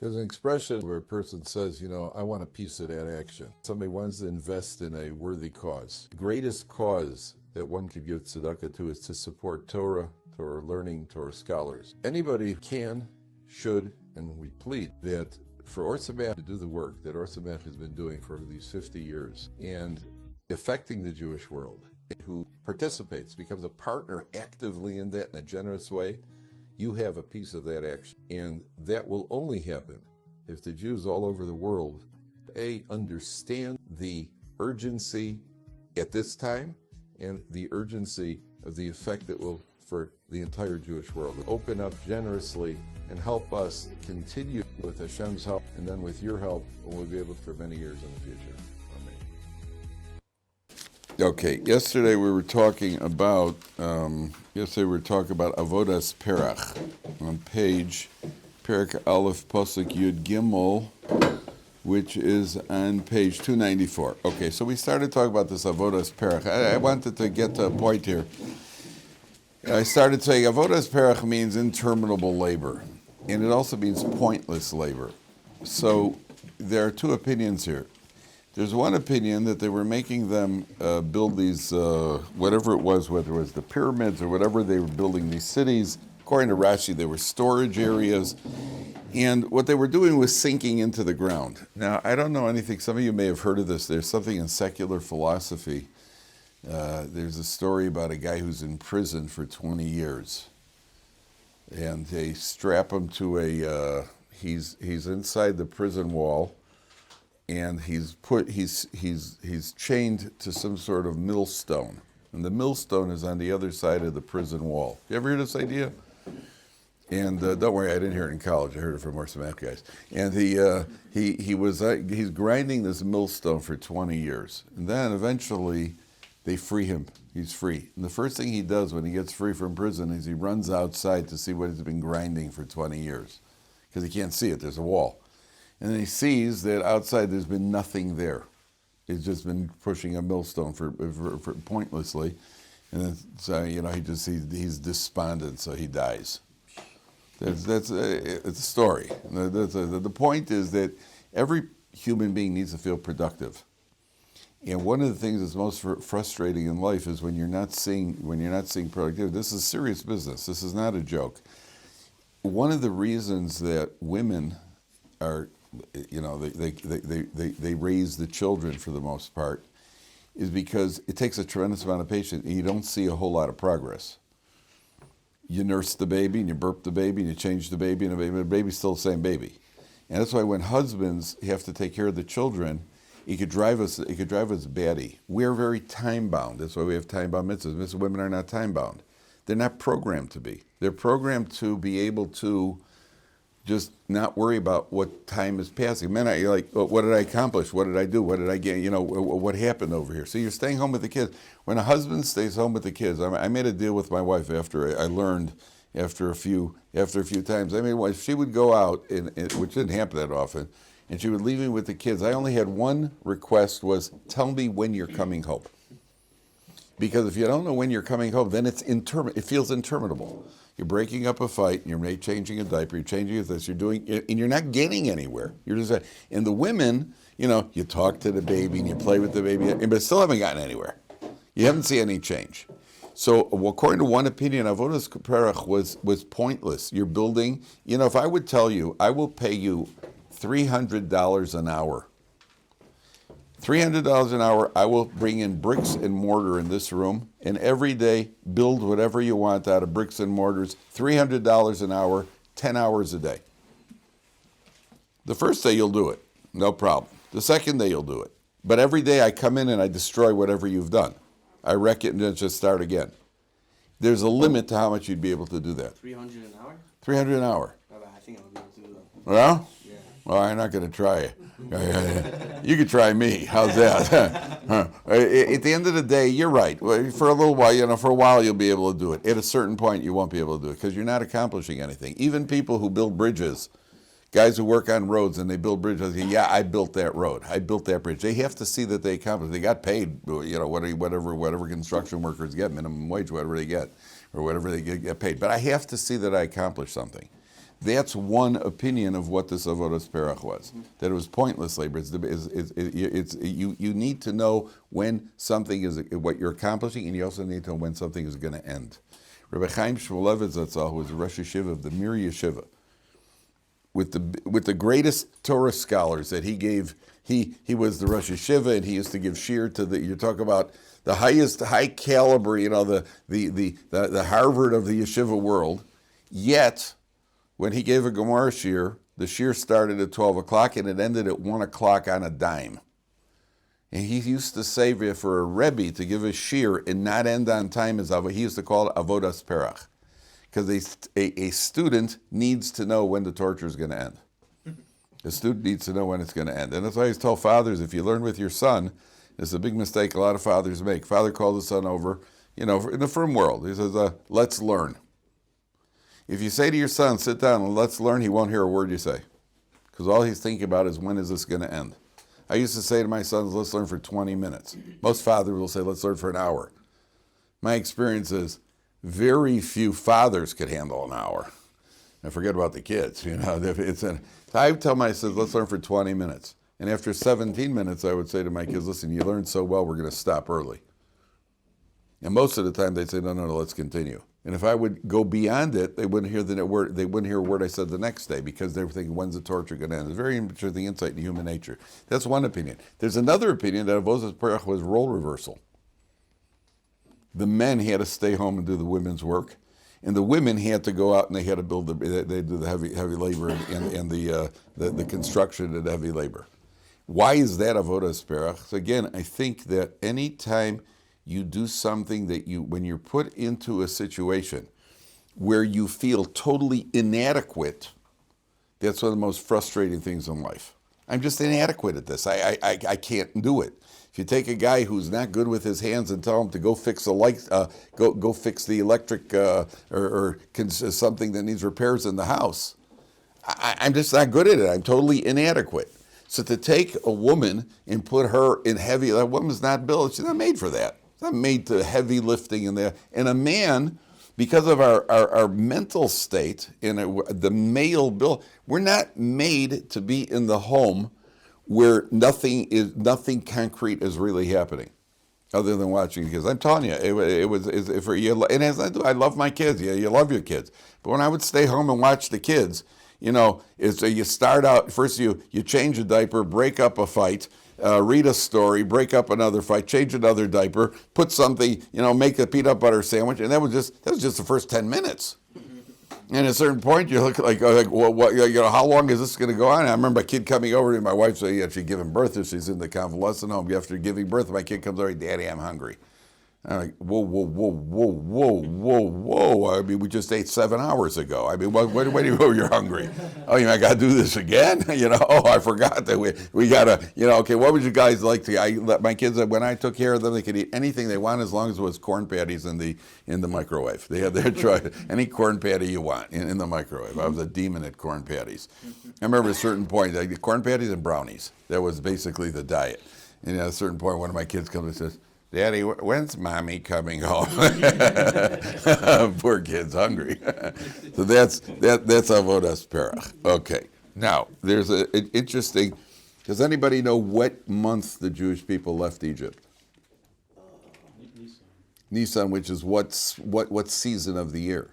There's an expression where a person says, I want a piece of that action. Somebody wants to invest in a worthy cause. The greatest cause that one could give tzedakah to is to support Torah learning, Torah scholars. Anybody can, should, and we plead that for Ohr Somayach to do the work that Ohr Somayach has been doing for these 50 years and affecting the Jewish world, who participates, becomes a partner actively in that in a generous way, you have a piece of that action. And that will only happen if the Jews all over the world, understand the urgency at this time and the urgency of the effect it will for the entire Jewish world. Open up generously and help us continue with Hashem's help, and then with your help, we'll be able for many years in the future. Okay, yesterday we were talking about Avodas Perech on page Perek Aleph Pasuk Yud Gimel, which is on page 294. Okay, so we started talking about this Avodas Perech. I wanted to get to a point here. I started saying Avodas Perech means interminable labor, and it also means pointless labor. So there are two opinions here. There's one opinion that they were making them build these, whatever it was, whether it was the pyramids or whatever, they were building these cities. According to Rashi, they were storage areas. And what they were doing was sinking into the ground. Now, I don't know anything, some of you may have heard of this. There's something in secular philosophy. There's a story about a guy who's in prison for 20 years. And they strap him to he's inside the prison wall, and he's chained to some sort of millstone, and the millstone is on the other side of the prison wall. You ever hear this idea? And don't worry, I didn't hear it in college. I heard it from Ohr Somayach guys. And he's grinding this millstone for 20 years, and then eventually they free him. He's free, and the first thing he does when he gets free from prison is he runs outside to see what he's been grinding for 20 years, because he can't see it. There's a wall. And then he sees that outside there's been nothing there. He's just been pushing a millstone for pointlessly. And then, so, he's despondent, so he dies. It's a story. The point is that every human being needs to feel productive. And one of the things that's most frustrating in life is when you're not seeing productivity. This is serious business. This is not a joke. One of the reasons that women are, they raise the children for the most part, is because it takes a tremendous amount of patience, and you don't see a whole lot of progress. You nurse the baby, and you burp the baby, and you change the baby, and the baby's still the same baby. And that's why when husbands have to take care of the children, it could drive us batty. We're very time-bound. That's why we have time-bound mitzvahs. Women are not time-bound. They're not programmed to be. They're programmed to be able to just not worry about what time is passing. Men, you're like, what did I accomplish? What did I do? What did I get? What happened over here? So you're staying home with the kids. When a husband stays home with the kids, I made a deal with my wife after I learned after a few times. I mean, if she would go out, which didn't happen that often, and she would leave me with the kids, I only had one request, was tell me when you're coming home. Because if you don't know when you're coming home, then it feels interminable. You're breaking up a fight, and you're changing a diaper, you're changing this, and you're not getting anywhere. You're just, and the women, you talk to the baby and you play with the baby, but still haven't gotten anywhere. You haven't seen any change. So according to one opinion, Avodas Perech was pointless. You're building, if I would tell you, I will pay you $300 an hour. $300 an hour, I will bring in bricks and mortar in this room, and every day build whatever you want out of bricks and mortars, $300 an hour, 10 hours a day. The first day you'll do it, no problem. The second day you'll do it. But every day I come in and I destroy whatever you've done. I wreck it and then just start again. There's a limit to how much you'd be able to do that. 300 an hour? 300 an hour. I think I would be able to do that. Well? Yeah. Well, I'm not going to try it. You could try me. How's that? At the end of the day, you're right. For a little while, for a while you'll be able to do it. At a certain point, you won't be able to do it because you're not accomplishing anything. Even people who build bridges, guys who work on roads and they build bridges, yeah, I built that road. I built that bridge. They have to see that they accomplished. They got paid, whatever construction workers get, minimum wage, whatever they get, or whatever they get paid. But I have to see that I accomplished something. That's one opinion of what this Avodas Perech was, that it was pointless labor. You need to know when something is, what you're accomplishing, and you also need to know when something is going to end. Rabbi Chaim Shmulevitz Zatzal, who was the Rosh Yeshiva of the Mir Yeshiva, with the greatest Torah scholars that he gave, he was the Rosh Yeshiva, and he used to give shir to you talk about the highest, high caliber, the Harvard of the Yeshiva world. Yet, when he gave a Gemara shir, the shir started at 12 o'clock and it ended at 1 o'clock on a dime. And he used to say for a Rebbe to give a shir and not end on time, he used to call it Avodas Perech. Because a student needs to know when the torture is going to end. A student needs to know when it's going to end. And that's why I always tell fathers, if you learn with your son, it's a big mistake a lot of fathers make. Father calls his son over, in the firm world. He says, let's learn. If you say to your son, sit down and let's learn, he won't hear a word you say. Because all he's thinking about is, when is this going to end? I used to say to my sons, let's learn for 20 minutes. Most fathers will say, let's learn for an hour. My experience is, very few fathers could handle an hour. Now forget about the kids, So I tell my sons, let's learn for 20 minutes. And after 17 minutes, I would say to my kids, listen, you learned so well, we're going to stop early. And most of the time they'd say, no, let's continue. And if I would go beyond it, they wouldn't hear the word. They wouldn't hear a word I said the next day, because they were thinking, when's the torture going to end? It's a very interesting insight into human nature. That's one opinion. There's another opinion that Avodas Perech was role reversal. The men had to stay home and do the women's work, and the women had to go out and they had to build they do the heavy labor and the construction and heavy labor. Why is that Avodas Perech? So again, I think that any time you do something that when you're put into a situation where you feel totally inadequate, that's one of the most frustrating things in life. I'm just inadequate at this. I can't do it. If you take a guy who's not good with his hands and tell him to go fix the light, go fix the electric or something that needs repairs in the house, I'm just not good at it. I'm totally inadequate. So to take a woman and put her in heavy, that woman's not built. She's not made for that. It's not made to heavy lifting in there. And a man, because of our mental state and the male build, we're not made to be in the home where nothing concrete is really happening, other than watching kids. I'm telling you, it was for you. And as I love my kids. Yeah, you love your kids. But when I would stay home and watch the kids, you start out first. You change a diaper, break up a fight, read a story, break up another fight, change another diaper, put something, make a peanut butter sandwich, and that was just the first 10 minutes. And at a certain point, you look like how long is this going to go on? I remember a kid coming over to me. My wife said she'd given birth, and she's in the convalescent home. After giving birth, my kid comes over, Daddy, I'm hungry. I'm like, whoa. I mean, we just ate 7 hours ago. I mean, when do you know you're hungry? Oh, I got to do this again? I forgot that we got to, okay, what would you guys like to, my kids, when I took care of them, they could eat anything they want as long as it was corn patties in the microwave. They had their choice, any corn patty you want in the microwave. I was a demon at corn patties. I remember at a certain point, corn patties and brownies. That was basically the diet. And at a certain point, one of my kids comes and says, Daddy, when's Mommy coming home? Poor kid's hungry. So that's Avodas Perech. Okay. Now, there's an interesting, does anybody know what month the Jewish people left Egypt? Nisan, which is what season of the year?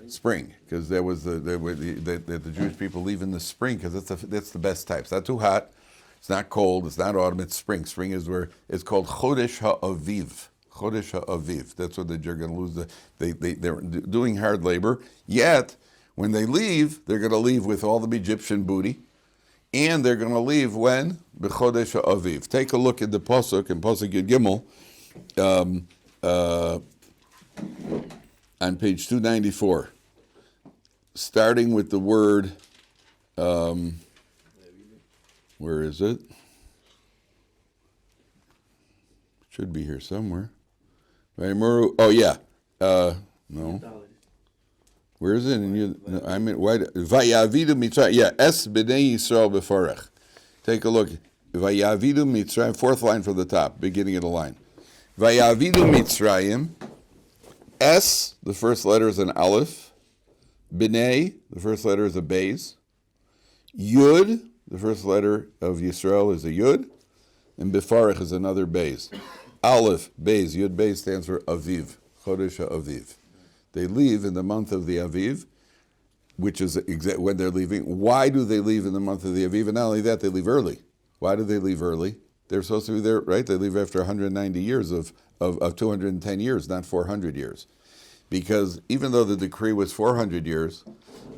Spring, because there was the Jewish people leave in the spring, because that's the best time. It's not too hot. It's not cold, it's not autumn, it's spring. Spring is where it's called Chodesh HaAviv. Chodesh HaAviv. That's what they're going to lose. They're doing hard labor. Yet, when they leave, they're going to leave with all the Egyptian booty. And they're going to leave when? B'Chodesh HaAviv. Take a look at the Pasuk, in Pasuk Yud Gimel, on page 294. Starting with the word... where is it? Should be here somewhere. Oh yeah. No. Where is it? I'm in. Vayavidu Mitzrayim. Yeah. Es b'nei Yisrael b'farech. Take a look. Vayavidu Mitzrayim. Fourth line from the top, beginning of the line. Vayavidu Mitzrayim. Es. The first letter is an aleph. B'nai, the first letter is a Beis. Yud, the first letter of Yisrael is a Yud. And Befarach is another Beis. Aleph, Beis, Yud Beis stands for Aviv, Chodesh Aviv. They leave in the month of the Aviv, which is when they're leaving. Why do they leave in the month of the Aviv? And not only that, they leave early. Why do they leave early? They're supposed to be there, right? They leave after 190 years of 210 years, not 400 years. Because even though the decree was 400 years,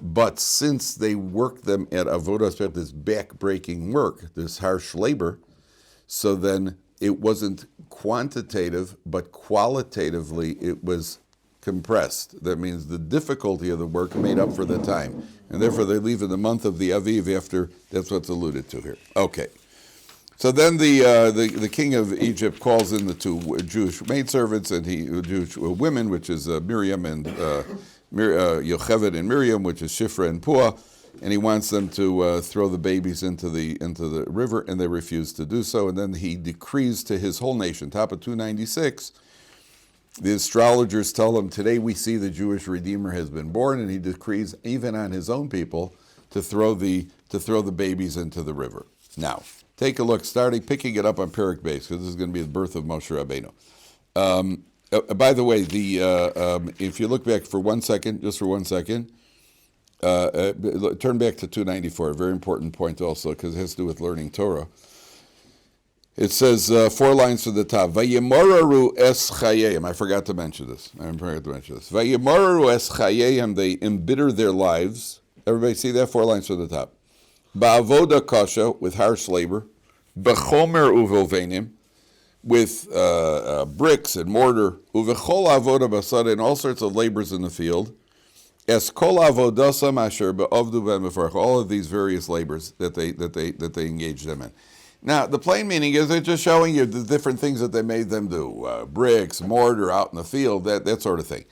but since they worked them at Avodas Perech, this back-breaking work, this harsh labor, so then it wasn't quantitative, but qualitatively it was compressed. That means the difficulty of the work made up for the time. And therefore they leave in the month of the Aviv after, that's what's alluded to here. Okay. So then the king of Egypt calls in the two Jewish maidservants and Jewish women, which is Miriam and Yocheved and Miriam, which is Shifra and Puah, and he wants them to throw the babies into the river, and they refuse to do so. And then he decrees to his whole nation, top of 296. The astrologers tell him, today we see the Jewish Redeemer has been born, and he decrees even on his own people to throw the babies into the river. Now, take a look, picking it up on Perek Beis, because this is going to be the birth of Moshe Rabbeinu. By the way, if you look back for 1 second, just for 1 second, turn back to 294, a very important point also, because it has to do with learning Torah. It says 4 lines from the top. Vayemoraru es chayim. I forgot to mention this. Vayemoraru es chayim. They embitter their lives. Everybody see that? 4 lines from the top. Ba'avoda kasha, with harsh labor. B'chomer uvilvenim, with bricks and mortar. Uvechol avoda basada, and all sorts of labors in the field. Es kol avodasam asher be'avdu be'mefarach. All of these various labors that they engage them in. Now, the plain meaning is they're just showing you the different things that they made them do. Bricks, mortar, out in the field, that sort of thing.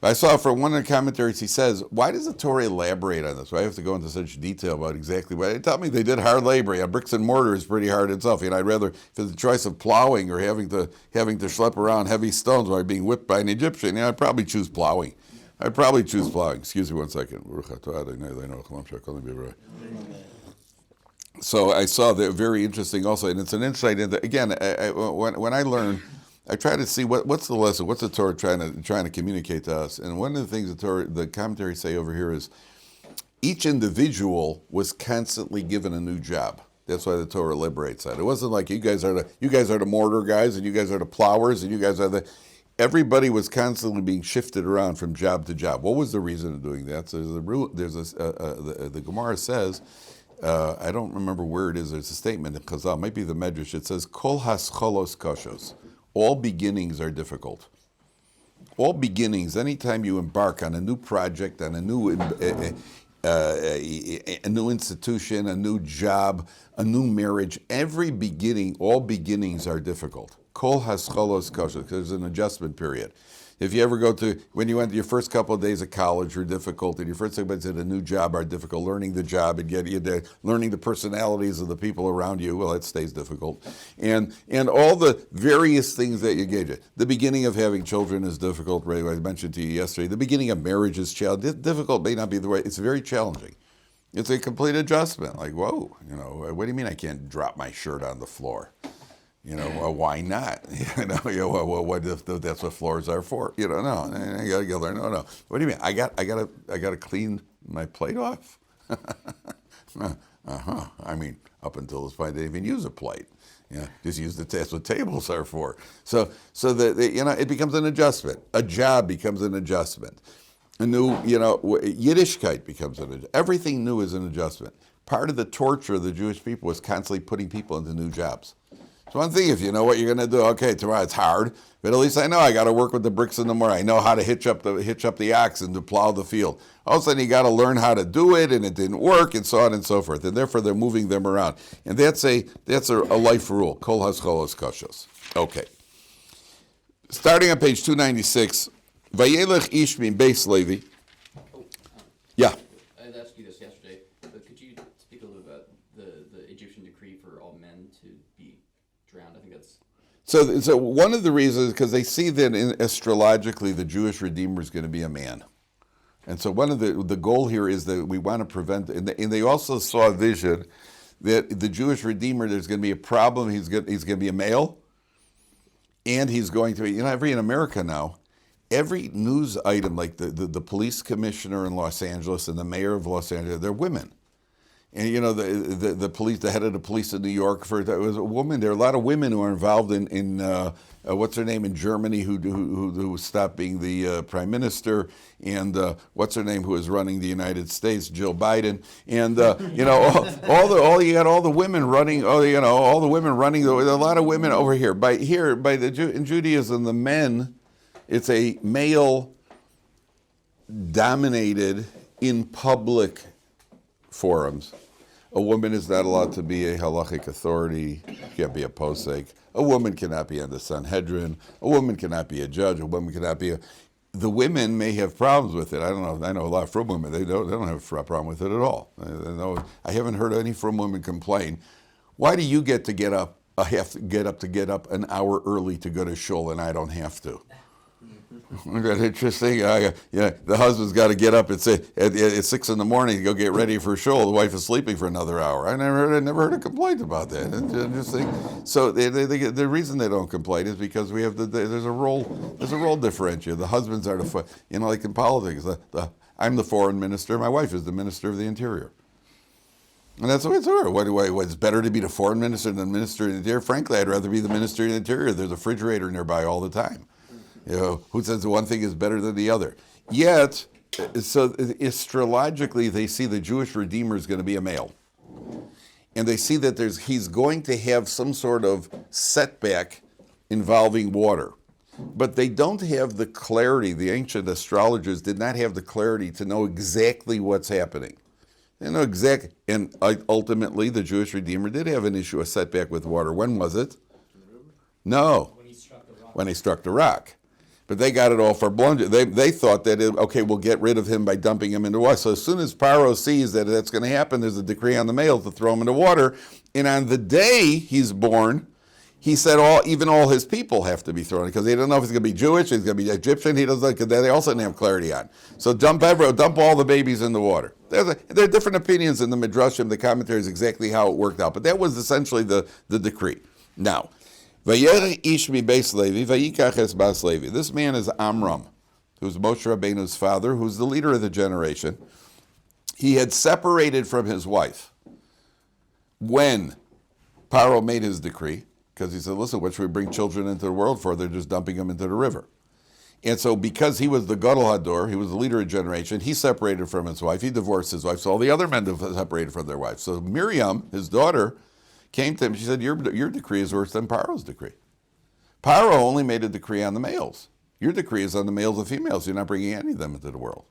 But I saw from one of the commentaries, he says, why does the Torah elaborate on this? Why do I have to go into such detail about exactly what? They tell me they did hard labor. Yeah, bricks and mortar is pretty hard itself. I'd rather, if it's a choice of plowing or having to schlep around heavy stones while being whipped by an Egyptian, I'd probably choose plowing. Excuse me 1 second. So I saw that very interesting also, and it's an insight into, again, when I learn, I try to see what's the lesson, what's the Torah trying to communicate to us. And one of the things the commentaries say over here is each individual was constantly given a new job. That's why the Torah liberates that. It wasn't like you guys are the mortar guys, and you guys are the plowers, and you guys are everybody was constantly being shifted around from job to job. What was the reason of doing that? So the Gemara says, I don't remember where it is. There's a statement in Chazal, might be the Medrash. It says, Kol hascholos kashos. All beginnings are difficult. All beginnings, anytime you embark on a new project, on a new institution, a new job, a new marriage, all beginnings are difficult. Kol hascholos kashos, because there's an adjustment period. If you ever when you went to your first couple of days of college were difficult, and your first couple of days at a new job are difficult, learning the job and learning the personalities of the people around you, well, that stays difficult. And all the various things that you engage in. The beginning of having children is difficult, right? I mentioned to you yesterday. The beginning of marriage is challenging. Difficult may not be the way, it's very challenging. It's a complete adjustment. Like, whoa, what do you mean I can't drop my shirt on the floor? Well, why not? What if that's what floors are for? No, I gotta go there. No. What do you mean? I gotta clean my plate off? I mean, up until this point, they didn't even use a plate. Just use that's what tables are for. So that it becomes an adjustment. A job becomes an adjustment. A new, Yiddishkeit becomes an adjustment. Everything new is an adjustment. Part of the torture of the Jewish people was constantly putting people into new jobs. It's one thing if you know what you're going to do. Okay, tomorrow it's hard, but at least I know I got to work with the bricks in the mortar. I know how to hitch up the oxen to plow the field. All of a sudden you got to learn how to do it, and it didn't work, and so on and so forth. And therefore they're moving them around, and that's a life rule. Kol hascholos kashos. Okay. Starting on page 296, Vayelech ish min beis Levi. Yeah. I had asked you this yesterday, but could you speak a little about the Egyptian decree for all men to be drowned? I think that's... So one of the reasons, because they see that astrologically the Jewish Redeemer is going to be a man. And so one of the goal here is that we want to prevent, and they also saw a vision that the Jewish Redeemer, there's going to be a problem. He's going to be a male, and he's going to be, in America now, every news item, like the police commissioner in Los Angeles and the mayor of Los Angeles, they're women. And the police, the head of the police in New York, it was a woman. There are a lot of women who are involved in what's her name in Germany, who stopped being the prime minister, and what's her name who is running the United States, Jill Biden, and you got all the women running. All the women running. There are a lot of women over here. In Judaism, the men, it's a male dominated in public forums. A woman is not allowed to be a halachic authority, can't be a posek. A woman cannot be on the Sanhedrin. A woman cannot be a judge. A woman cannot be The women may have problems with it. I don't know. I know a lot of frum women. They don't have a problem with it at all. I haven't heard any frum women complain. Why do you get up? I have to get up an hour early to go to shul, and I don't have to. That's interesting. The husband's got to get up at 6 in the morning to go get ready for shul. The wife is sleeping for another hour. I never heard a complaint about that. It's interesting. So the reason they don't complain is because we have there's a role differential. The husbands are like in politics. I'm the foreign minister. My wife is the minister of the interior. And that's the way it's over. What's better to be the foreign minister than the minister of the interior? Frankly, I'd rather be the minister of the interior. There's a refrigerator nearby all the time. Who says the one thing is better than the other? Yet, so astrologically, they see the Jewish Redeemer is going to be a male. And they see that he's going to have some sort of setback involving water. But they don't have the clarity. The ancient astrologers did not have the clarity to know exactly what's happening. They know exactly. And ultimately, the Jewish Redeemer did have an issue, a setback with water. When was it? No. When he struck the rock. But they got it all for blunder. They thought that, we'll get rid of him by dumping him into water. So as soon as Paro sees that that's going to happen, there's a decree on the males to throw him into water. And on the day he's born, he said even all his people have to be thrown, because they don't know if he's going to be Jewish, he's going to be Egyptian. He doesn't. They also didn't have clarity on. So dump all the babies in the water. There are different opinions in the Midrashim, the commentaries, exactly how it worked out. But that was essentially the decree. Now, Ish mi Beis Levi, vayikach es Bas Levi. This man is Amram, who's Moshe Rabbeinu's father, who's the leader of the generation. He had separated from his wife when Paro made his decree, because he said, listen, what should we bring children into the world for? They're just dumping them into the river. And so because he was the Gadol Hador, he was the leader of the generation, he separated from his wife, he divorced his wife, so all the other men separated from their wives. So Miriam, his daughter, came to him, she said, your decree is worse than Paro's decree. Paro only made a decree on the males. Your decree is on the males and females. You're not bringing any of them into the world.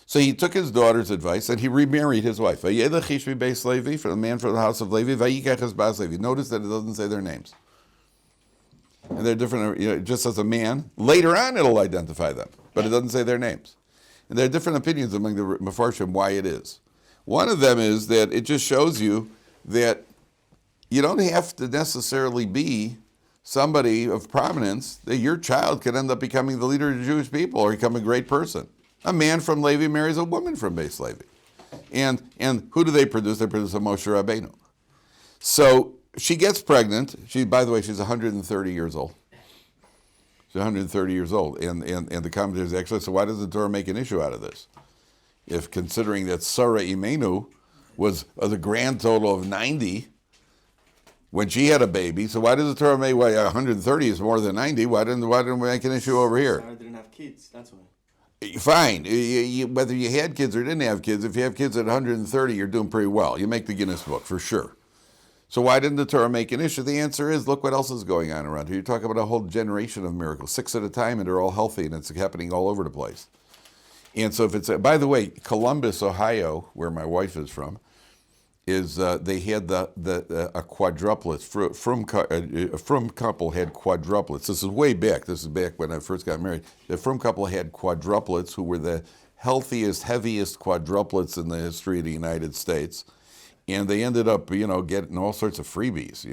So he took his daughter's advice and he remarried his wife. Vayelech ish mi Beis Levi, for the man from the house of Levi, vayikach es Bas Levi. Notice that it doesn't say their names. And they're different, just as a man. Later on it'll identify them, but it doesn't say their names. And there are different opinions among the Mefarshim why it is. One of them is that it just shows you that you don't have to necessarily be somebody of prominence, that your child could end up becoming the leader of the Jewish people or become a great person. A man from Levi marries a woman from Beis Levi. And who do they produce? They produce a Moshe Rabbeinu. So she gets pregnant. By the way, she's 130 years old. She's 130 years old. And the commentators actually, so why does the Torah make an issue out of this? If considering that Sarah Imenu was the grand total of 90, when she had a baby, so why does the Torah make 130 is more than 90? Why didn't we make an issue over here? Sarah didn't have kids, that's why. Fine. Whether you had kids or didn't have kids, if you have kids at 130, you're doing pretty well. You make the Guinness Book, for sure. So why didn't the Torah make an issue? The answer is, look what else is going on around here. You're talking about a whole generation of miracles, 6 at a time, and they're all healthy, and it's happening all over the place. And so if it's, by the way, Columbus, Ohio, where my wife is from, is they had a quadruplets. A Frum couple had quadruplets. This is way back. This is back when I first got married. The Frum couple had quadruplets who were the healthiest, heaviest quadruplets in the history of the United States. And they ended up, getting all sorts of freebies.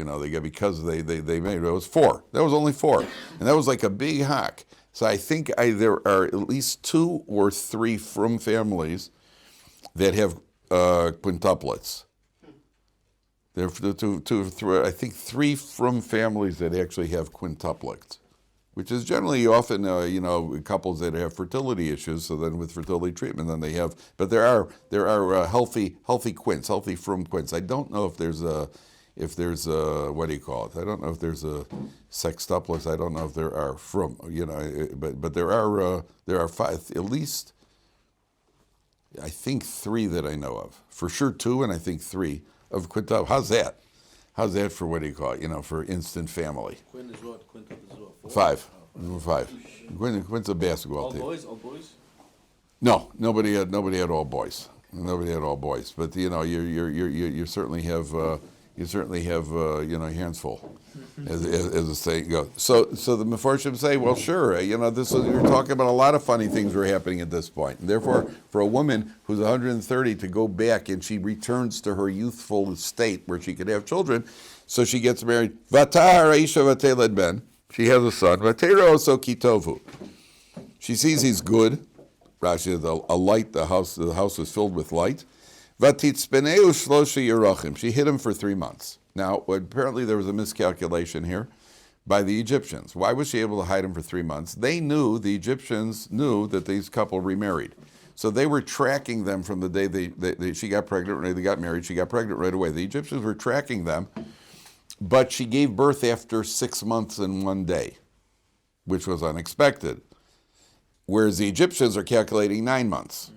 Because they made it was 4. That was only 4, and that was like a big hock. So I think there are at least 2 or 3 from families that have quintuplets. There are two or three, I think 3 from families that actually have quintuplets, which is generally often, couples that have fertility issues. So then with fertility treatment, then they have, but there are healthy quints, healthy from quints. I don't know if there's a what do you call it? I don't know if there's a sextuplets. I don't know if there are from, but there are 5, at least, I think 3 that I know of. For sure 2, and I think 3 of quintuple. How's that? How's that for what do you call it? For instant family. Quint is what? Quintuple is what? 5. 5. Quint's a basketball All team. boys? All boys? No, nobody had all boys. Nobody had all boys. But you certainly have your hands full, as the saying goes. So the Mefarshim say, well, sure, you're talking about a lot of funny things were happening at this point. And therefore, for a woman who's 130 to go back and she returns to her youthful state where she could have children, so she gets married. Vatar Aisha vateled ben. She has a son. Vatera also kitovu. She sees he's good. Rashi, a light. The house was filled with light. Vatitzpeneu shlosha yerachim. She hid him for 3 months. Now, apparently there was a miscalculation here by the Egyptians. Why was she able to hide him for 3 months? The Egyptians knew that these couple remarried. So they were tracking them from the day she got pregnant, or they got married, she got pregnant right away. The Egyptians were tracking them, but she gave birth after 6 months and 1 day, which was unexpected. Whereas the Egyptians are calculating 9 months.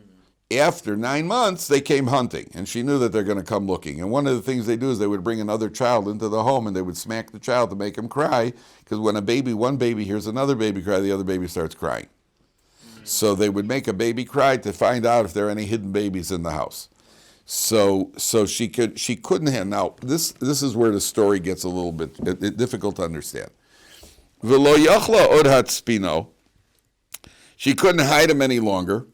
After 9 months, they came hunting, and she knew that they're going to come looking. And one of the things they do is they would bring another child into the home, and they would smack the child to make him cry, because when one baby hears another baby cry, the other baby starts crying. So they would make a baby cry to find out if there are any hidden babies in the house. So she couldn't have. Now, this is where the story gets a little bit difficult to understand. V'lo yachla od hatspino. She couldn't hide him any longer.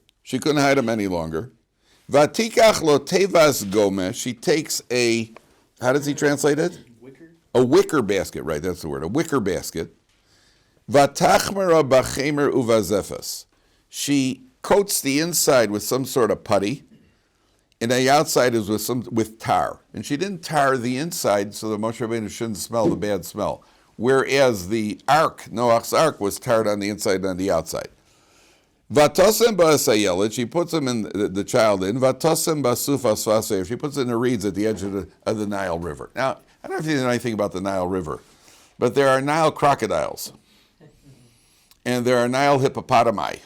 Vatikach lo tevas gomesh. She takes a, how does he translate it? Wicker? A wicker basket, right, that's the word, a wicker basket. Vatachmera bachemer uvazefas. She coats the inside with some sort of putty, and the outside is with tar. And she didn't tar the inside so that Moshe Rabbeinu shouldn't smell the bad smell. Whereas the ark, Noach's ark, was tarred on the inside and on the outside. Vatosem ba'asayelet, she puts him in the child in. Vatosem ba'sufas vasev, she puts it in the reeds at the edge of the Nile River. Now, I don't know if you know anything about the Nile River, but there are Nile crocodiles, and there are Nile hippopotami.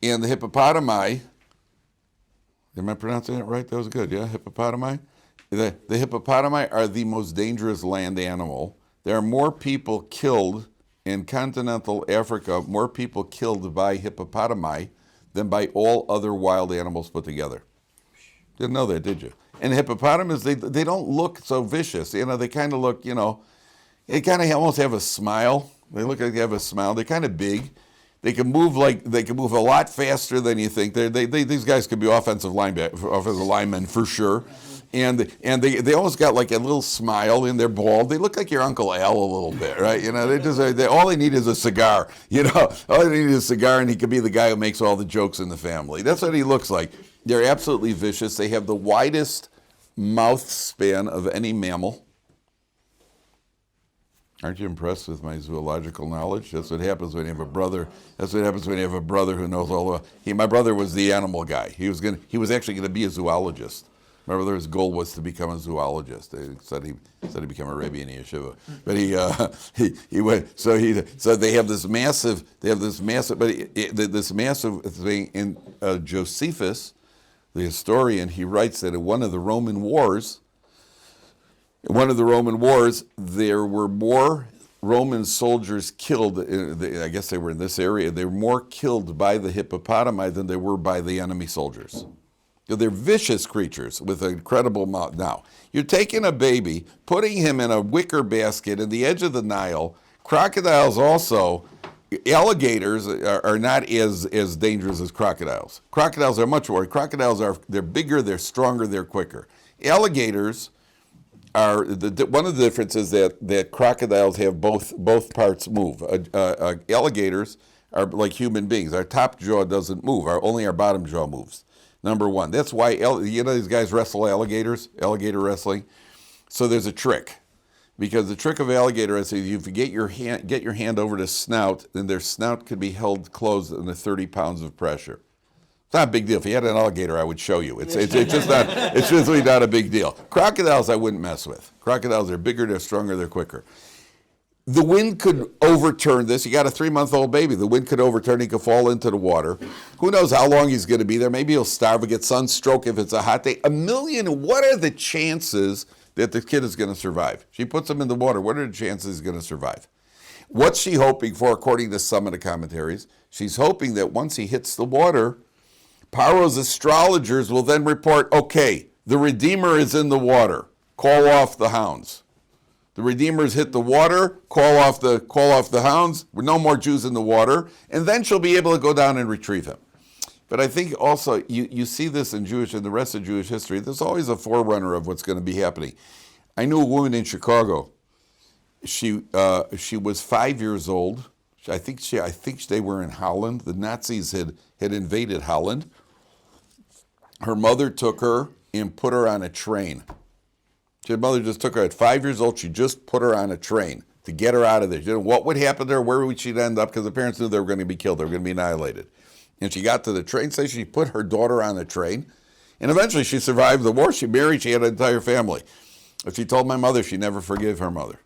And the hippopotami, am I pronouncing it right? That was good, yeah? Hippopotami? The hippopotami are the most dangerous land animal. There are more people killed in continental Africa, more people killed by hippopotami than by all other wild animals put together. Didn't know that, did you? And hippopotamus, they don't look so vicious. They kind of look, they kind of almost have a smile. They look like they have a smile. They're kind of big. They can move a lot faster than you think. These guys could be offensive linemen for sure. And they almost got like a little smile, and they're bald. They look like your Uncle Al a little bit, right? All they need is a cigar. All they need is a cigar, and he could be the guy who makes all the jokes in the family. That's what he looks like. They're absolutely vicious. They have the widest mouth span of any mammal. Aren't you impressed with my zoological knowledge? That's what happens when you have a brother. That's what happens when you have a brother who knows all about. My brother was the animal guy. He was actually going to be a zoologist. My brother's goal was to become a zoologist. He said he became a Rabbi in the Yeshiva, but he went. So they have this massive this massive thing. And Josephus, the historian, he writes that in one of the Roman wars, there were more Roman soldiers killed. I guess they were in this area. They were more killed by the hippopotami than they were by the enemy soldiers. They're vicious creatures with an incredible mouth. Now, you're taking a baby, putting him in a wicker basket in the edge of the Nile. Crocodiles also, alligators are not as dangerous as crocodiles. Crocodiles are much worse. They're bigger, they're stronger, they're quicker. Alligators are one of the differences that crocodiles have both parts move. Alligators are like human beings. Our top jaw doesn't move. Only our bottom jaw moves. Number one. That's why these guys wrestle alligators, alligator wrestling. So there's a trick, because the trick of alligator is if you get your hand over the snout, then their snout could be held closed under 30 pounds of pressure. It's not a big deal. If you had an alligator, I would show you. It's just not. It's really not a big deal. Crocodiles, I wouldn't mess with. Crocodiles are bigger, they're stronger, they're quicker. The wind could overturn this. You got a 3-month-old baby. The wind could overturn. He could fall into the water. Who knows how long he's going to be there? Maybe he'll starve or get sunstroke if it's a hot day. What are the chances that the kid is going to survive? She puts him in the water. What are the chances he's going to survive? What's she hoping for, according to some of the commentaries? She's hoping that once he hits the water, Paro's astrologers will then report, okay, the Redeemer is in the water. Call off the hounds. The Redeemer's hit the water, call off the hounds, no more Jews in the water, and then she'll be able to go down and retrieve him. But I think also, you see this in Jewish and the rest of Jewish history, there's always a forerunner of what's going to be happening. I knew a woman in Chicago. She was 5 years old. I think they were in Holland. The Nazis had invaded Holland. Her mother took her and put her on a train. Her mother just took her at 5 years old. She just put her on a train to get her out of there. She didn't know what would happen to her, where would she end up, because the parents knew they were going to be killed. They were going to be annihilated. And she got to the train station. She put her daughter on the train. And eventually she survived the war. She married. She had an entire family. But she told my mother she never forgave her mother.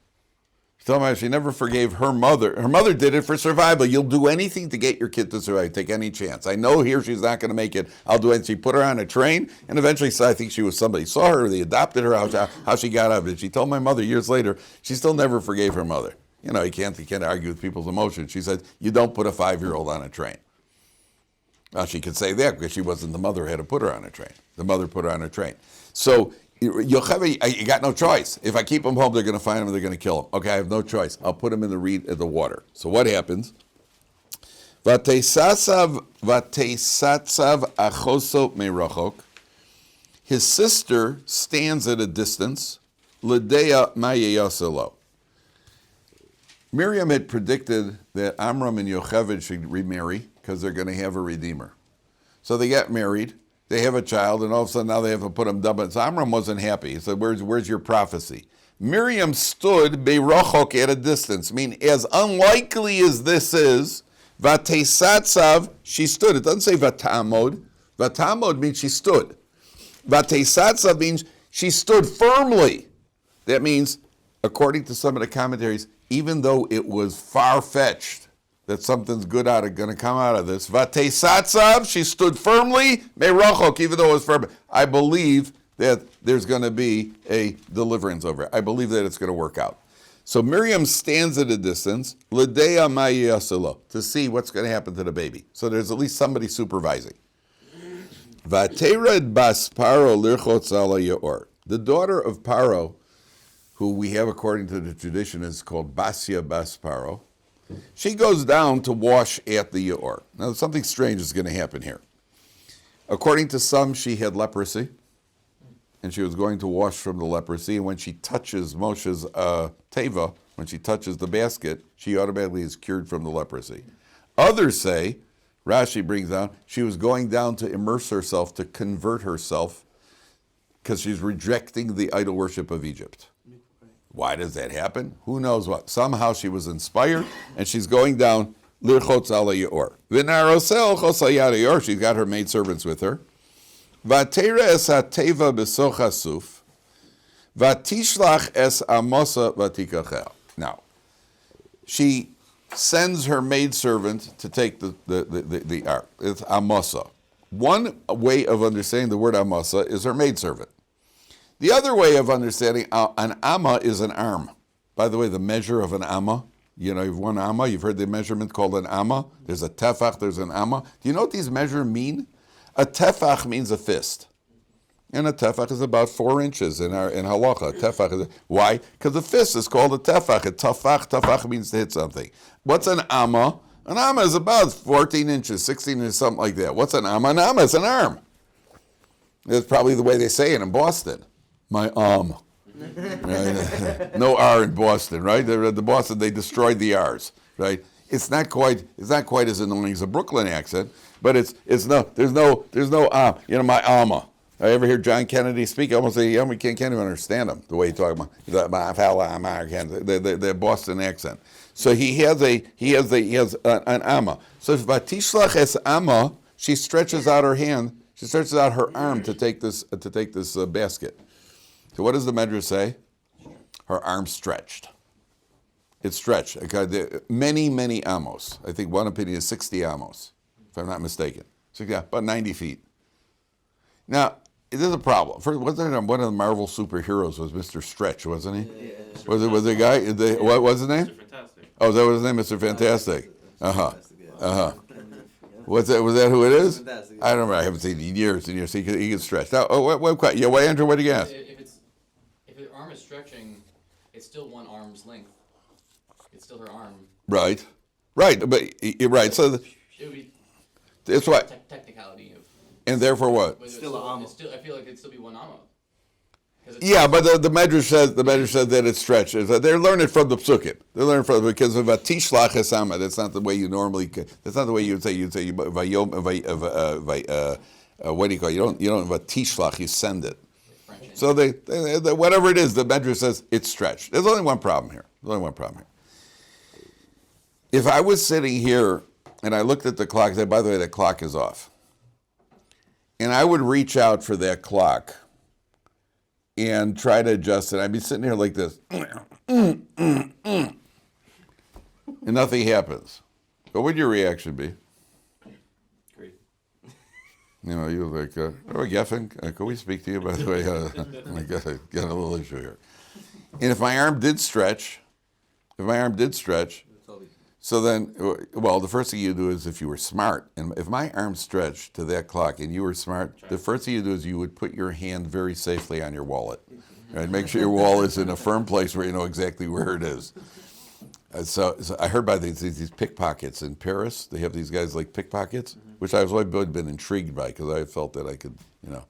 She told me she never forgave her mother. Her mother did it for survival. You'll do anything to get your kid to survive. Take any chance. I know here she's not going to make it. I'll do it. She put her on a train, and eventually, I think she was somebody saw her. They adopted her. How she got out of it. She told my mother years later she still never forgave her mother. You know, you can't argue with people's emotions. She said, you don't put a 5-year-old on a train. Well, she could say that because she wasn't the mother who had to put her on a train. The mother put her on a train. So you got no choice. If I keep him home, they're going to find him and they're going to kill him. Okay, I have no choice. I'll put him in the water. So what happens? Vatesatsav achoso merachok. His sister stands at a distance. L'dea ma'yeyaselo. Miriam had predicted that Amram and Yocheved should remarry because they're going to have a redeemer. So they get married. They have a child, and all of a sudden now they have to put him double. So Amram wasn't happy. He said, where's your prophecy? Miriam stood beirachok at a distance, meaning as unlikely as this is, vatesatsav, she stood. It doesn't say vatamod. Vatamod means she stood. Vatesatsav means she stood firmly. That means, according to some of the commentaries, even though it was far-fetched that something's good going to come out of this. Vatesatsav, she stood firmly, meirachok, even though it was firm. I believe that there's going to be a deliverance over it. I believe that it's going to work out. So Miriam stands at a distance, l'dea ma'yaselo, to see what's going to happen to the baby. So there's at least somebody supervising. Vatered Bas Paro lirchotz ala Yaor. The daughter of Paro, who we have according to the tradition is called Basya Bas Paro, she goes down to wash at the Yaor. Now, something strange is going to happen here. According to some, she had leprosy, and she was going to wash from the leprosy, and when she touches Moshe's teva, when she touches the basket, she automatically is cured from the leprosy. Others say, Rashi brings down, she was going down to immerse herself, to convert herself, because she's rejecting the idol worship of Egypt. Why does that happen? Who knows what? Somehow she was inspired, and she's going down lirchotz ala Yaor. V'narosel chosayad Yaor. She's got her maidservants with her. Vatera es hateva besoch hasuf. Vatishlach es amosa vatikachel. Now, she sends her maidservant to take the ark. It's amosa. One way of understanding the word amosa is her maidservant. The other way of understanding an amma is an arm. By the way, the measure of an amma, you know, you've one amma, you've heard the measurement called an amma. There's a tefach, there's an amma. Do you know what these measures mean? A tefach means a fist. And a tefach is about 4 inches in halacha. Tefach is, why? Because the fist is called a tefach. A tefach means to hit something. What's an amma? An amma is about 14 inches, 16 inches, something like that. What's an amma? An amma is an arm. That's probably the way they say it in Boston. My arm. No R in Boston, right? The Boston, they destroyed the R's, right? It's not quite as annoying as a Brooklyn accent, but there's no my Alma. I ever hear John Kennedy speak? I almost say we can't even understand him the way he talks about the Boston accent. So he has an Amma. So if Vatishlach es Amma, she stretches out her hand. She stretches out her arm to take this basket. So what does the Medrash say? Her arm stretched. It's stretched. Okay, many amos. I think one opinion is 60 amos, if I'm not mistaken. So yeah, about 90 feet. Now, there's a problem. First, wasn't there one of the Marvel superheroes was Mr. Stretch, wasn't he? Yeah. Was the guy? What was his name? Mr. Fantastic. Oh, is that what his name, Mr. Fantastic? Was that who it is? Fantastic. I don't remember. I haven't seen it in years and years. He can stretch. Now, Andrew, what do you guess? If her arm is stretching, it's still one arm's length. It's still her arm. Right. But you're right. So It would be that's what. technicality of. And therefore, what? But Still a amma. I feel like it'd still be one amma. Yeah, but the Medrash says that it's stretched. They're learning from the psukim. They're learning from because of a tishlach esama. That's not the way you normally. That's not the way you would say. You'd say vayom what do you call it? You don't have a tishlach. You send it. So they whatever it is, the Medrash says it's stretched. There's only one problem here. If I was sitting here and I looked at the clock, say, by the way, that clock is off, and I would reach out for that clock and try to adjust it. I'd be sitting here like this, and nothing happens. What would your reaction be? Great. You're like, Geffen, can we speak to you, by the way? I got a little issue here. And if my arm did stretch, so then, well, the first thing you do is if you were smart, and if my arm stretched to that clock and you were smart, the first thing you do is you would put your hand very safely on your wallet. Right? Make sure your wallet is in a firm place where you know exactly where it is. So I heard about these pickpockets in Paris. They have these guys like pickpockets, which I've always been intrigued by because I felt that I could,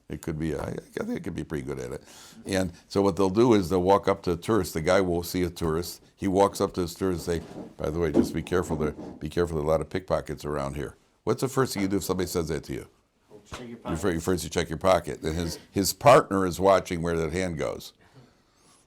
it could be, I think I could be pretty good at it. And so what they'll do is they'll walk up to a tourist. The guy will see a tourist. He walks up to this tourist and say, by the way, just be careful. There are a lot of pickpockets around here. What's the first thing you do if somebody says that to you? Check your pocket. First you check your pocket. And his partner is watching where that hand goes.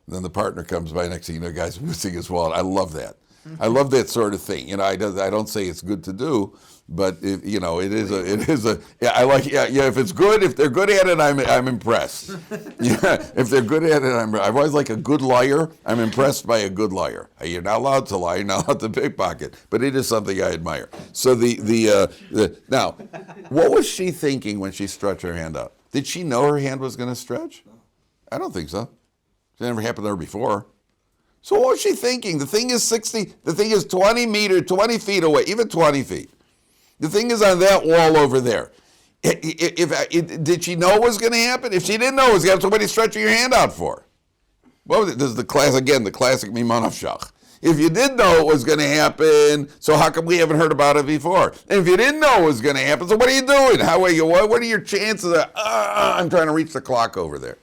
And then the partner comes by, next thing you know, guy's missing his wallet. I love that. I love that sort of thing. I don't say it's good to do, but it is a. Yeah, I like. Yeah. If it's good, if they're good at it, I'm impressed. Yeah, if they're good at it, I've always like a good liar. I'm impressed by a good liar. You're not allowed to lie. You're not allowed to pickpocket, but it is something I admire. So now, what was she thinking when she stretched her hand out? Did she know her hand was going to stretch? No. I don't think so. It never happened to her before. So what was she thinking? The thing is 20 feet away, even 20 feet. The thing is on that wall over there. Did she know it was going to happen? If she didn't know it was going to happen, so what are you stretching your hand out for? Well, this is the classic Mimanavshach. If you did know it was going to happen, so how come we haven't heard about it before? And if you didn't know it was going to happen, so what are you doing? What are your chances of, I'm trying to reach the clock over there.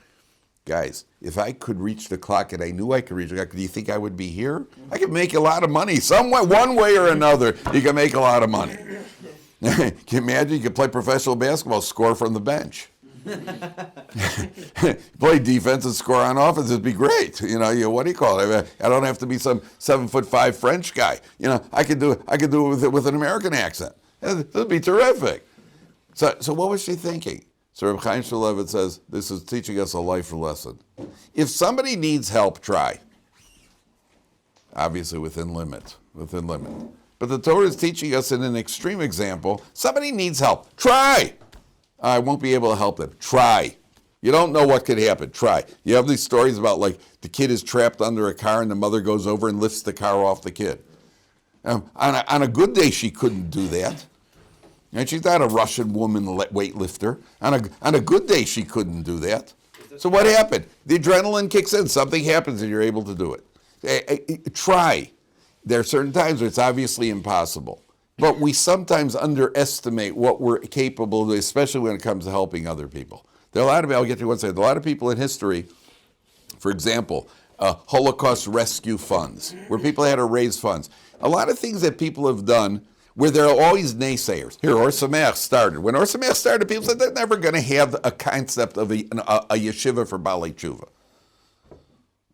Guys, if I could reach the clock and I knew I could reach the clock, do you think I would be here? I could make a lot of money. One way or another, you can make a lot of money. Can you imagine you could play professional basketball, score from the bench? Play defense and score on offense, it'd be great. What do you call it? I don't have to be some 7'5" French guy. I could do it with an American accent. That'd be terrific. So what was she thinking? So Reb Chaim Shmulevitz says, this is teaching us a life lesson. If somebody needs help, try. Obviously within limit. But the Torah is teaching us in an extreme example, somebody needs help, try. I won't be able to help them, try. You don't know what could happen, try. You have these stories about like the kid is trapped under a car and the mother goes over and lifts the car off the kid. On a good day, she couldn't do that. And she's not a Russian woman weightlifter. On a good day, she couldn't do that. So what happened? The adrenaline kicks in. Something happens and you're able to do it. Try. There are certain times where it's obviously impossible. But we sometimes underestimate what we're capable of, especially when it comes to helping other people. There are a lot of people, I'll get to one second, a lot of people in history For example, Holocaust rescue funds, where people had to raise funds. A lot of things that people have done where there are always naysayers. Here, Ohr Somayach started. When Ohr Somayach started, people said they're never going to have a concept of a yeshiva for Balei Tshuva.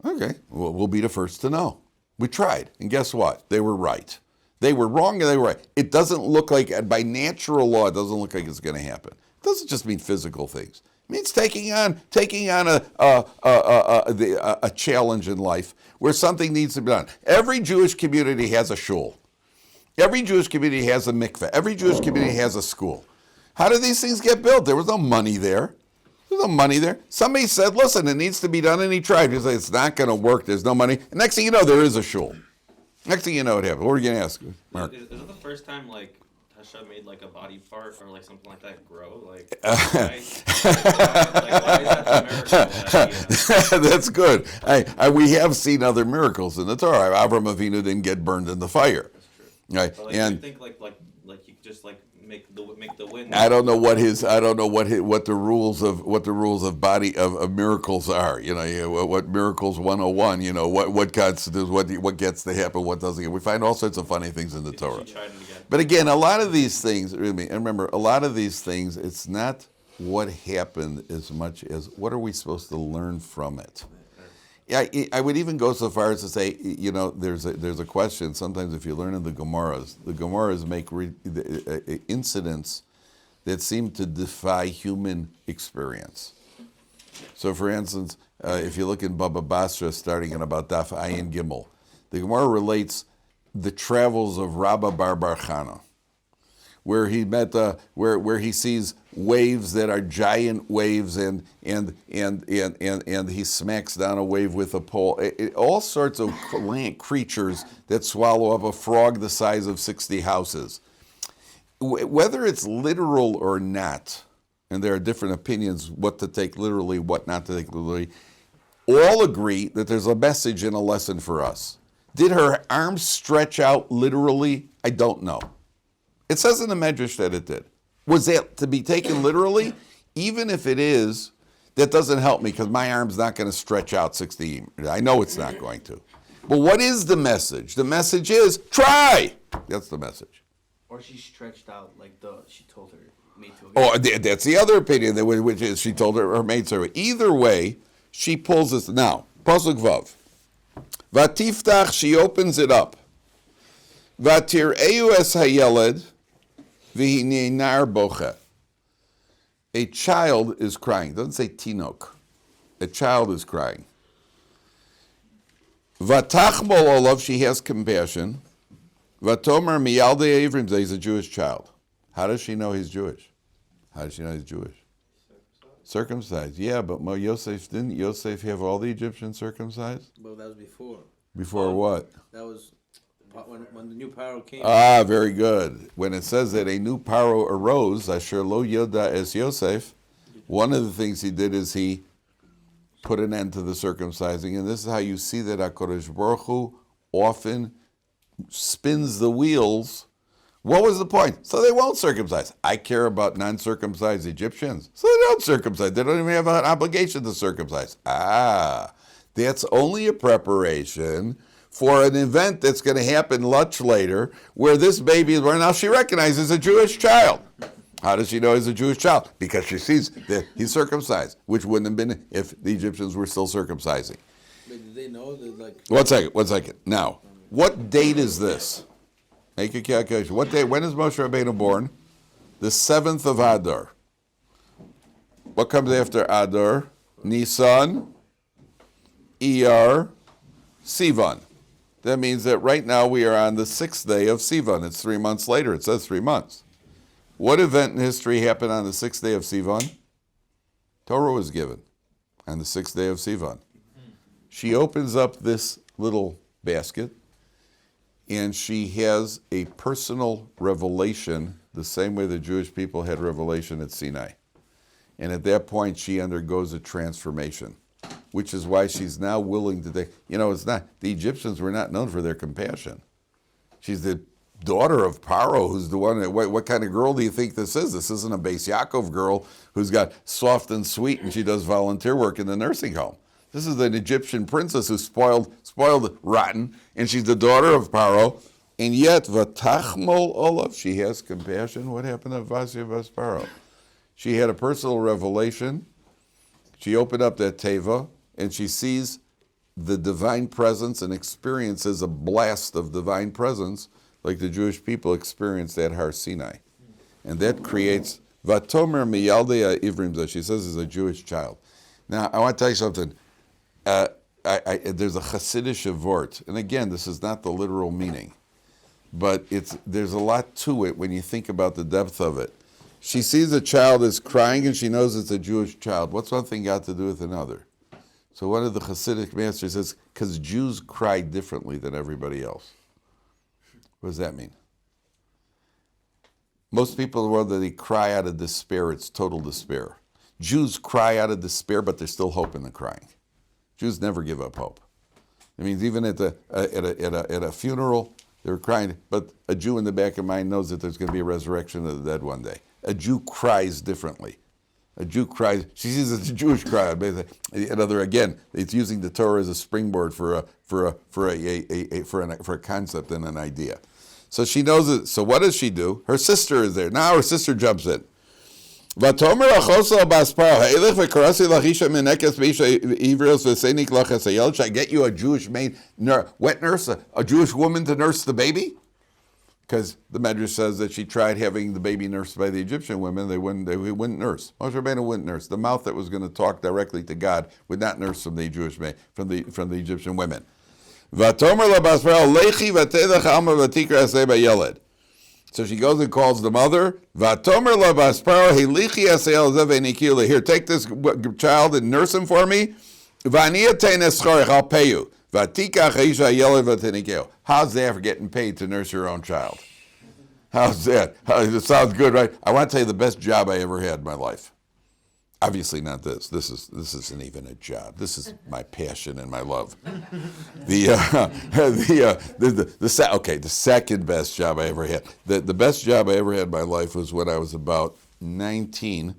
Okay, well, we'll be the first to know. We tried, and guess what? They were right. They were wrong, and they were right. It doesn't look like, by natural law, it doesn't look like it's going to happen. It doesn't just mean physical things. It means taking on a challenge in life where something needs to be done. Every Jewish community has a shul. Every Jewish community has a mikveh. Every Jewish community has a school. How do these things get built? There was no money there. There's no money there. Somebody said, listen, it needs to be done, and he tried. He said, it's not going to work. There's no money. And next thing you know, there is a shul. Next thing you know, it happened. What are you going to ask, Mark? Is it the first time, like, Tasha made, like, a body part or, like, something like that grow? Like, why is that a miracle? That's good. We have seen other miracles in the Torah. Avraham Avinu didn't get burned in the fire. That's true. Right. But, like, And you think, like you just, like, make the wind. I don't know what the rules of body of miracles are. You know, what miracles 101. You know, what constitutes what gets to happen, what doesn't. We find all sorts of funny things in the Torah. But again, a lot of these things. And remember, a lot of these things. It's not what happened as much as what are we supposed to learn from it. Yeah, I would even go so far as to say, you know, there's a question. Sometimes if you learn in the Gemaras make incidents that seem to defy human experience. So, for instance, if you look in Baba Basra, starting in about Daf Ayin Gimel, the Gemara relates the travels of Rabbi Bar Chana, where he met where he sees waves that are giant waves, and he smacks down a wave with a pole. All sorts of land creatures that swallow up a frog the size of 60 houses. Whether it's literal or not, and there are different opinions what to take literally, what not to take literally, all agree that there's a message and a lesson for us. Did her arms stretch out literally? I don't know. It says in the Medrash that it did. Was that to be taken literally? Even if it is, that doesn't help me because my arm's not going to stretch out 60. I know it's not going to. But what is the message? The message is, try! That's the message. Or she stretched out like she told her maid to. Oh, that's the other opinion, which is she told her maidservant. Either way, she pulls this. Now, Pasuk Vav. Vatiftach, she opens it up. Vatir'eu es hayeled. A child is crying. It doesn't say tinok. A child is crying. Vatachmol olav, she has compassion. Vatomer miyaldei Avrim, he's a Jewish child. How does she know he's Jewish? How does she know he's Jewish? Circumcised. Yeah, but didn't Yosef have all the Egyptians circumcised? Well, that was before. Before what? That was when the new Paro came. Ah, very good. When it says that a new Paro arose, Asher lo yoda es Yosef, one of the things he did is he put an end to the circumcising. And this is how you see that HaKadosh Baruch Hu often spins the wheels. What was the point? So they won't circumcise. I care about non-circumcised Egyptians. So they don't circumcise. They don't even have an obligation to circumcise. Ah, that's only a preparation for an event that's going to happen much later, where this baby is born. Now she recognizes a Jewish child. How does she know he's a Jewish child? Because she sees that he's circumcised, which wouldn't have been if the Egyptians were still circumcising. But did they know that, like? One second. Now, what date is this? Make a calculation. What day? When is Moshe Rabbeinu born? The 7th of Adar. What comes after Adar? Nisan, Iyar, Sivan. That means that right now we are on the 6th day of Sivan. It's 3 months later. It says 3 months. What event in history happened on the 6th day of Sivan? Torah was given on the 6th day of Sivan. She opens up this little basket and she has a personal revelation the same way the Jewish people had revelation at Sinai. And at that point she undergoes a transformation, which is why she's now willing to take, it's not, the Egyptians were not known for their compassion. She's the daughter of Paro, who's the one, what kind of girl do you think this is? This isn't a Bais Yaakov girl who's got soft and sweet and she does volunteer work in the nursing home. This is an Egyptian princess who's spoiled rotten, and she's the daughter of Paro, and yet Vatachmol Olav, she has compassion. What happened to Bas Paro? She had a personal revelation. She opened up that teva, and she sees the divine presence and experiences a blast of divine presence like the Jewish people experienced at Har Sinai. And that creates Vatomer Miyaldei Ivrim, she says, is a Jewish child. Now, I want to tell you something. There's a Hasidic vort, and again, this is not the literal meaning, but there's a lot to it when you think about the depth of it. She sees a child is crying, and she knows it's a Jewish child. What's one thing got to do with another? So one of the Hasidic masters says, because Jews cry differently than everybody else. What does that mean? Most people in the world, that they cry out of despair, it's total despair. Jews cry out of despair, but there's still hope in the crying. Jews never give up hope. It means even at a funeral, they're crying, but a Jew in the back of mind knows that there's going to be a resurrection of the dead one day. A Jew cries differently. A Jew cries. She sees it's a Jewish cry. Again, it's using the Torah as a springboard for a concept and an idea. So she knows it. So what does she do? Her sister is there. Now her sister jumps in. Vatomer achosa Bas Paro, ha'elech v'karasi lachisha menekes b'isha ivrios v'seinik lachas hayel. Should I get you a Jewish maid, wet nurse, a Jewish woman to nurse the baby? Because the Medrash says that she tried having the baby nursed by the Egyptian women. They wouldn't nurse. Moshe Rabbeinu wouldn't nurse. The mouth that was going to talk directly to God would not nurse from the Jewish maid, from the Egyptian women. Vatomer la Bas Paro, lechi v'tedach alma v'tikra aseh b'yeled. So she goes and calls the mother. Vatomer la Bas Paro, helichi aseh al zev v'nikila. Here, take this child and nurse him for me. V'ani atein escharech, I'll pay you. How's that for getting paid to nurse your own child? How's that? It sounds good, right? I want to tell you the best job I ever had in my life. Obviously not this. This isn't even a job. This is my passion and my love. The second best job I ever had. The best job I ever had in my life was when I was about 19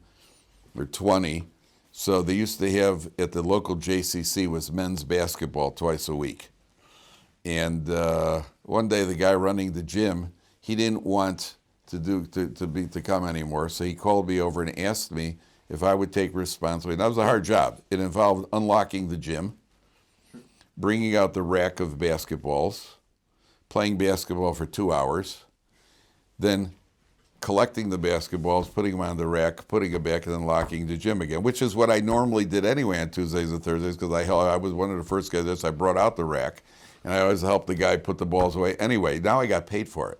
or 20. So they used to have at the local JCC was men's basketball twice a week. And one day the guy running the gym, he didn't want to come anymore. So he called me over and asked me if I would take responsibility. And that was a hard job. It involved unlocking the gym, bringing out the rack of basketballs, playing basketball for 2 hours, then collecting the basketballs, putting them on the rack, putting it back, and then locking the gym again, which is what I normally did anyway on Tuesdays and Thursdays, because I was one of the first guys that I brought out the rack, and I always helped the guy put the balls away. Anyway, now I got paid for it.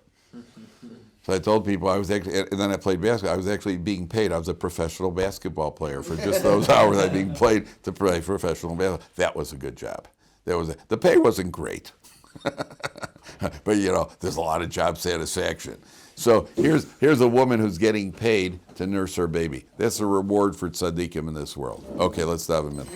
So I told people and then I played basketball. I was actually being paid. I was a professional basketball player for just those hours I was being paid to play professional basketball. That was a good job. The pay wasn't great, but there's a lot of job satisfaction. So here's a woman who's getting paid to nurse her baby. That's a reward for tzaddikim in this world. Okay, let's stop a minute.